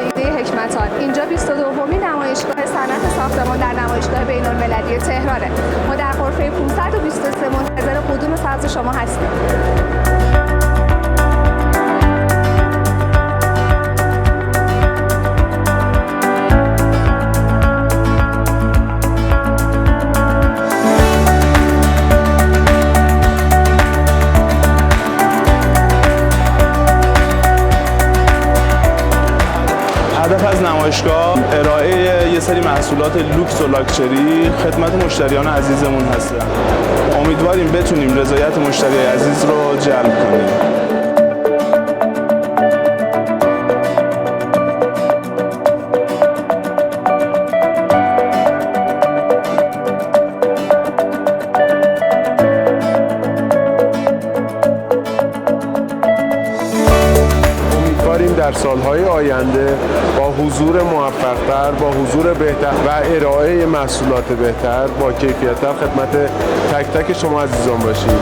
ایده حکمتان. اینجا 22مین نمایشگاه صنعت ساختمان در نمایشگاه بین‌المللی تهرانه. ما در غرفه 523 منتظر قدوم سبز شما هستیم. هدف از نمایشگاه ارائه یه سری محصولات لوکس و لاکچری خدمت مشتریان عزیزمون هستن. امیدواریم بتونیم رضایت مشتری عزیز رو جلب کنیم. در سالهای آینده با حضور موفق‌تر، با حضور بهتر و ارائه محصولات بهتر با کیفیت‌تر خدمت تک تک شما عزیزان باشیم.